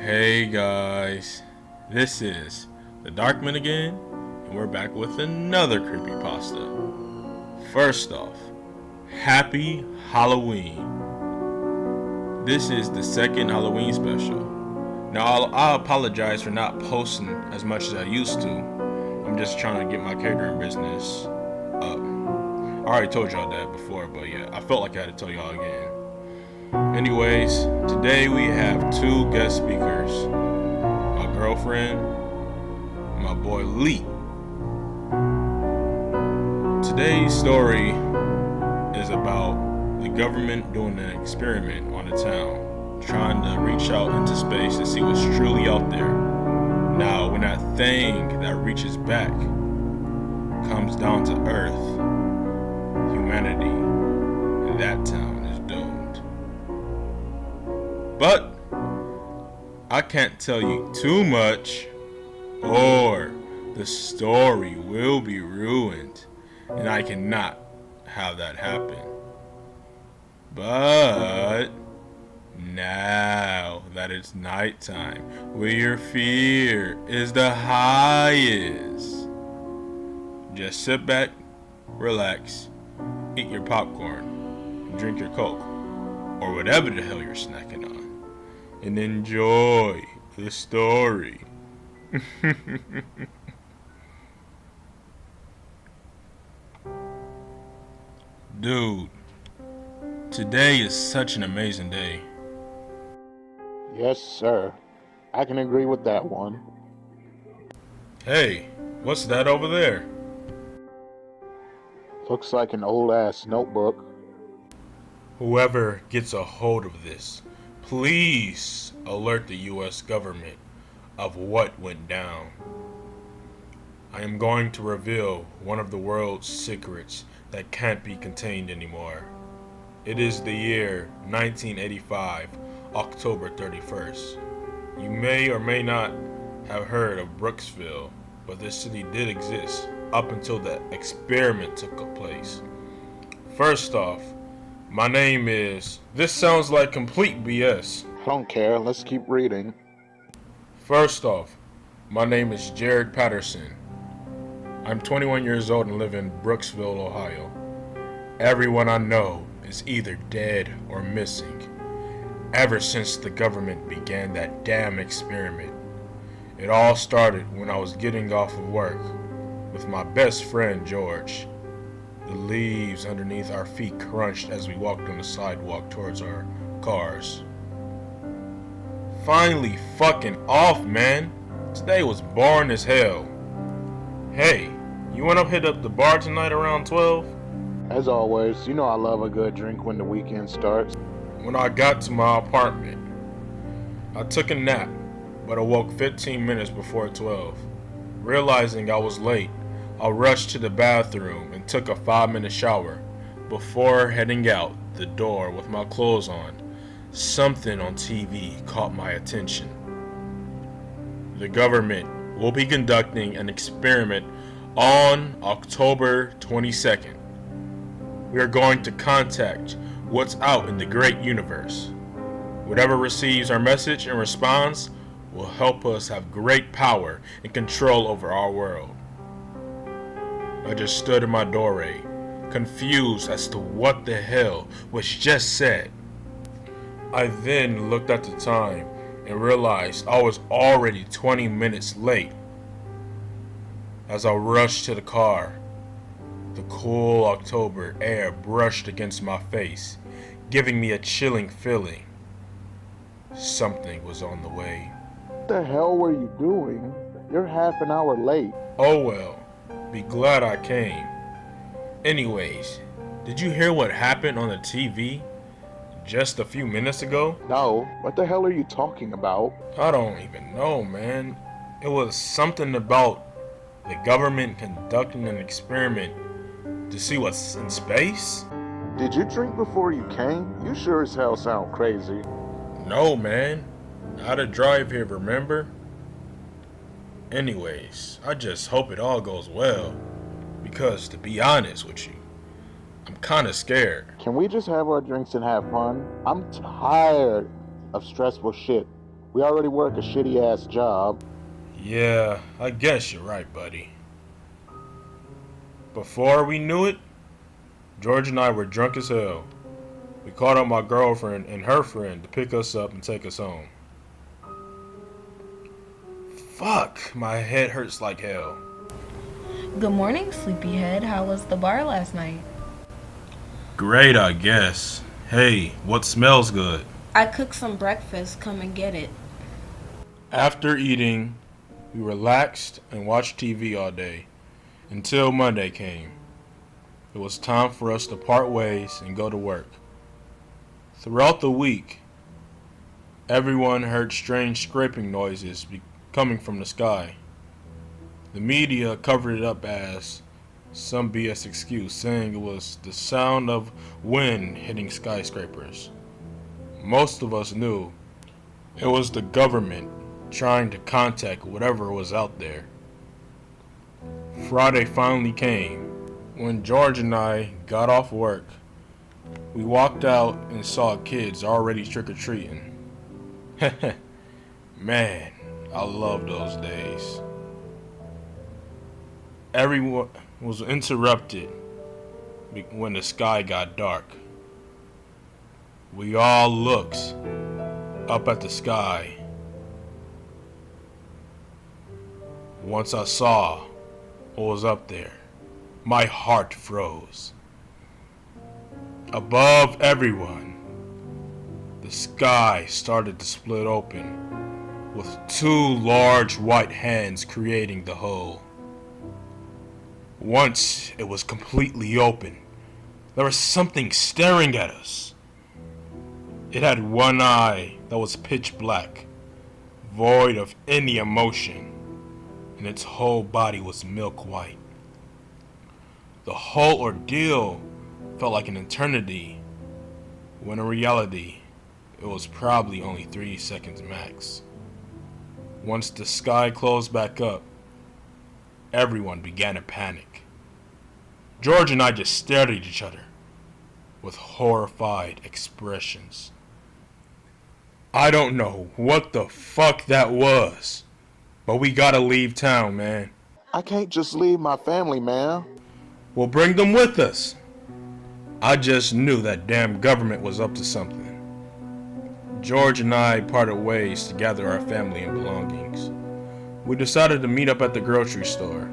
Hey guys, this is the Darkman again, and we're back with another creepypasta. First off, happy Halloween. This is the second Halloween special. Now I apologize for not posting as much as I used to. I'm just trying to get my catering business up. I already told y'all that before, but yeah, I felt like I had to tell y'all again. Anyways, today we have two guest speakers. My girlfriend, my boy Lee. Today's story is about the government doing an experiment on a town, trying to reach out into space to see what's truly out there. Now, when that thing that reaches back comes down to Earth, humanity in that town is doomed. But I can't tell you too much, or the story will be ruined, and I cannot have that happen. But now that it's nighttime, where your fear is the highest, just sit back, relax, eat your popcorn, drink your Coke, or whatever the hell you're snacking on, and enjoy the story. Dude, today is such an amazing day. Yes, sir. I can agree with that one. Hey, what's that over there? Looks like an old-ass notebook. Whoever gets a hold of this, please alert the US government of what went down. I am going to reveal one of the world's secrets that can't be contained anymore. It is the year 1985, October 31st. You may or may not have heard of Brooksville, but this city did exist up until the experiment took place. First off, my name is... This sounds like complete BS. I don't care. Let's keep reading. First off, my name is Jared Patterson. I'm 21 years old and live in Brooksville, Ohio. Everyone I know is either dead or missing, ever since the government began that damn experiment. It all started when I was getting off of work with my best friend George. The leaves underneath our feet crunched as we walked on the sidewalk towards our cars. Finally fucking off, man. Today was boring as hell. Hey, you wanna hit up the bar tonight around 12? As always, you know I love a good drink when the weekend starts. When I got to my apartment, I took a nap, but awoke 15 minutes before 12. Realizing I was late, I rushed to the bathroom and took a 5-minute shower. Before heading out the door with my clothes on, something on TV caught my attention. The government will be conducting an experiment on October 22nd. We are going to contact what's out in the great universe. Whatever receives our message and responds will help us have great power and control over our world. I just stood in my doorway, confused as to what the hell was just said. I then looked at the time and realized I was already 20 minutes late. As I rushed to the car, the cool October air brushed against my face, giving me a chilling feeling. Something was on the way. What the hell were you doing? You're half an hour late. Oh well, be glad I came. Anyways, did you hear what happened on the TV just a few minutes ago? No, what the hell are you talking about? I don't even know, man. It was something about the government conducting an experiment to see what's in space? Did you drink before you came? You sure as hell sound crazy. No, man. I had to drive here, remember? Anyways, I just hope it all goes well. Because, to be honest with you, I'm kinda scared. Can we just have our drinks and have fun? I'm tired of stressful shit. We already work a shitty-ass job. Yeah, I guess you're right, buddy. Before we knew it, George and I were drunk as hell. We called up my girlfriend and her friend to pick us up and take us home. Fuck, my head hurts like hell. Good morning, sleepyhead. How was the bar last night? Great, I guess. Hey, what smells good? I cooked some breakfast. Come and get it. After eating, we relaxed and watched TV all day until Monday came. It was time for us to part ways and go to work. Throughout the week, everyone heard strange scraping noises coming from the sky. The media covered it up as some BS excuse, saying it was the sound of wind hitting skyscrapers. Most of us knew it was the government trying to contact whatever was out there. Friday finally came. When George and I got off work, we walked out and saw kids already trick-or-treating. Man, I love those days. Everyone was interrupted when the sky got dark. We all looked up at the sky. Once I saw what was up there, my heart froze. Above everyone, the sky started to split open, with two large white hands creating the hole. Once it was completely open, there was something staring at us. It had one eye that was pitch black, void of any emotion, and its whole body was milk white. The whole ordeal felt like an eternity, when in reality, it was probably only 3 seconds max. Once the sky closed back up, everyone began to panic. George and I just stared at each other with horrified expressions. I don't know what the fuck that was, but we gotta leave town, man. I can't just leave my family, man. We'll bring them with us. I just knew that damn government was up to something. George and I parted ways to gather our family and belongings. We decided to meet up at the grocery store.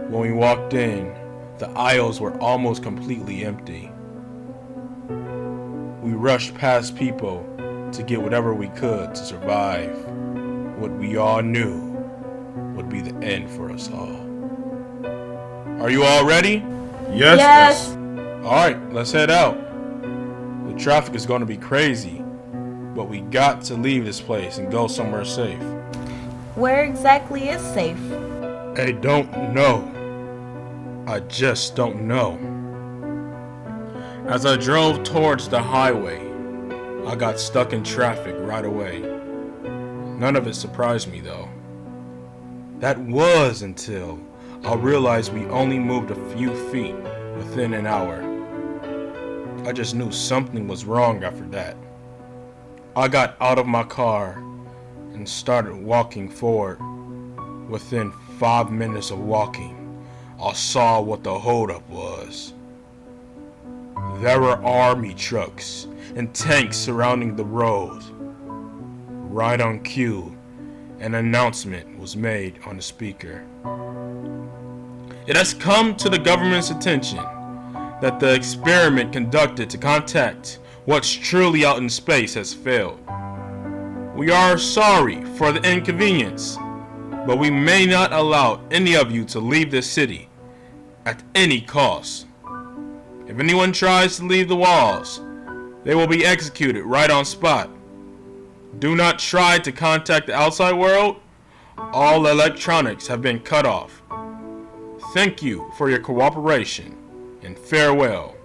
When we walked in, the aisles were almost completely empty. We rushed past people to get whatever we could to survive what we all knew would be the end for us all. Are you all ready? Yes. Alright, let's head out. The traffic is going to be crazy, but we got to leave this place and go somewhere safe. Where exactly is safe? I don't know. I just don't know. As I drove towards the highway, I got stuck in traffic right away. None of it surprised me though. That was until I realized we only moved a few feet within an hour. I just knew something was wrong after that. I got out of my car and started walking forward. Within 5 minutes of walking, I saw what the holdup was. There were army trucks and tanks surrounding the road. Right on cue, an announcement was made on the speaker. It has come to the government's attention that the experiment conducted to contact what's truly out in space has failed. We are sorry for the inconvenience, but we may not allow any of you to leave this city at any cost. If anyone tries to leave the walls, they will be executed right on spot. Do not try to contact the outside world. All electronics have been cut off. Thank you for your cooperation and farewell.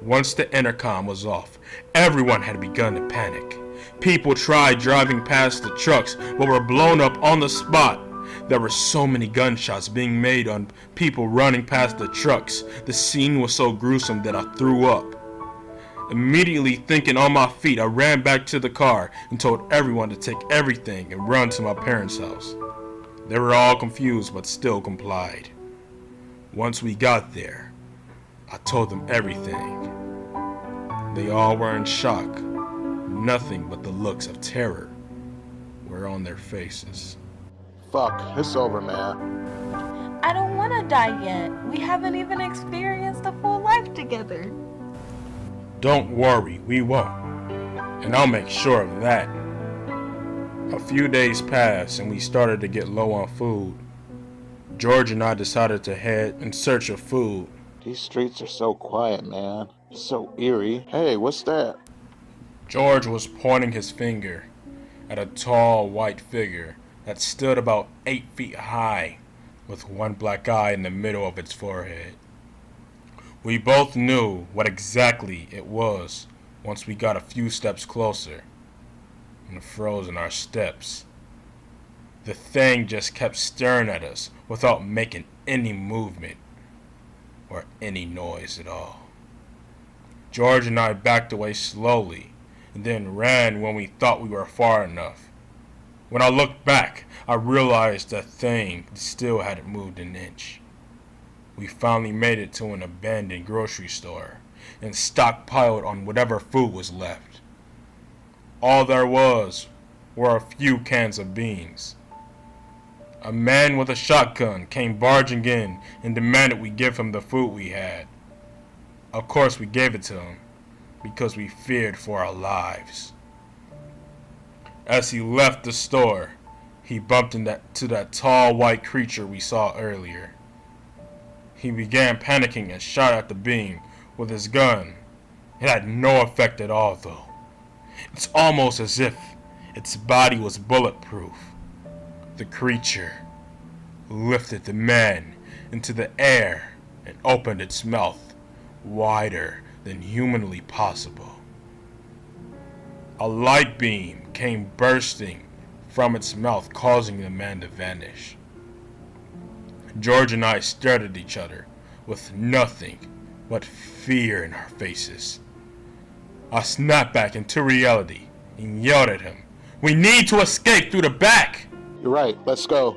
Once the intercom was off, everyone had begun to panic. People tried driving past the trucks but were blown up on the spot. There were so many gunshots being made on people running past the trucks. The scene was so gruesome that I threw up. Immediately thinking on my feet, I ran back to the car and told everyone to take everything and run to my parents' house. They were all confused but still complied. Once we got there, I told them everything. They all were in shock. Nothing but the looks of terror were on their faces. Fuck, it's over, man. I don't want to die yet. We haven't even experienced a full life together. Don't worry, we won't. And I'll make sure of that. A few days passed and we started to get low on food. George and I decided to head in search of food. These streets are so quiet, man. So eerie. Hey, what's that? George was pointing his finger at a tall white figure that stood about 8 feet high with one black eye in the middle of its forehead. We both knew what exactly it was once we got a few steps closer and froze in our steps. The thing just kept staring at us without making any movement or any noise at all. George and I backed away slowly and then ran when we thought we were far enough. When I looked back, I realized the thing still hadn't moved an inch. We finally made it to an abandoned grocery store and stockpiled on whatever food was left. All there was were a few cans of beans. A man with a shotgun came barging in and demanded we give him the food we had. Of course we gave it to him because we feared for our lives. As he left the store, he bumped into that tall white creature we saw earlier. He began panicking and shot at the being with his gun. It had no effect at all, though. It's almost as if its body was bulletproof. The creature lifted the man into the air and opened its mouth wider than humanly possible. A light beam came bursting from its mouth, causing the man to vanish. George and I stared at each other with nothing but fear in our faces. I snapped back into reality and yelled at him, "We need to escape through the back!" You're right, let's go.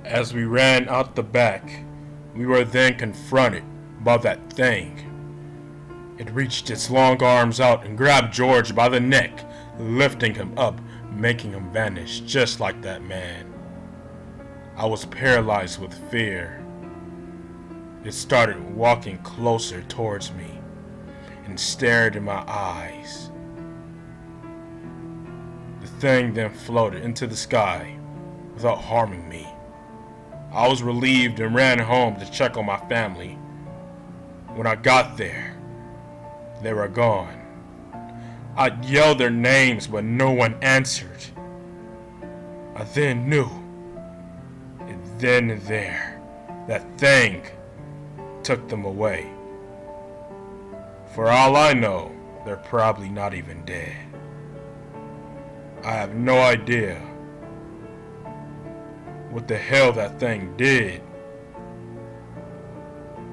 As we ran out the back, we were then confronted by that thing. It reached its long arms out and grabbed George by the neck, lifting him up, making him vanish just like that man. I was paralyzed with fear. It started walking closer towards me and stared in my eyes. The thing then floated into the sky without harming me. I was relieved and ran home to check on my family. When I got there, they were gone. I yelled their names, but no one answered. I then knew, and then and there, that thing took them away. For all I know, they're probably not even dead. I have no idea what the hell that thing did,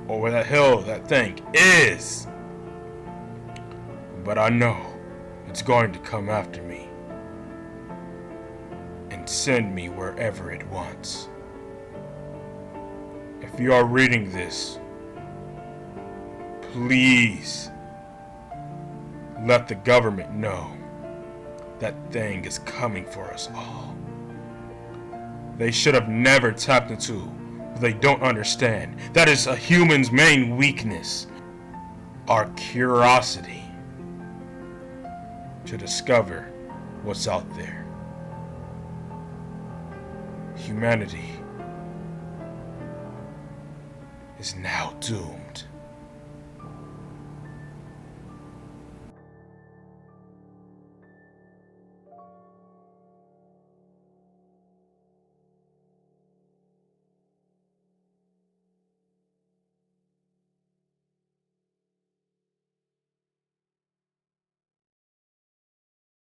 or what the hell that thing is. But I know it's going to come after me and send me wherever it wants. If you are reading this, please let the government know that thing is coming for us all. They should have never tapped into what they don't understand. That is a human's main weakness, our curiosity to discover what's out there. Humanity is now doomed.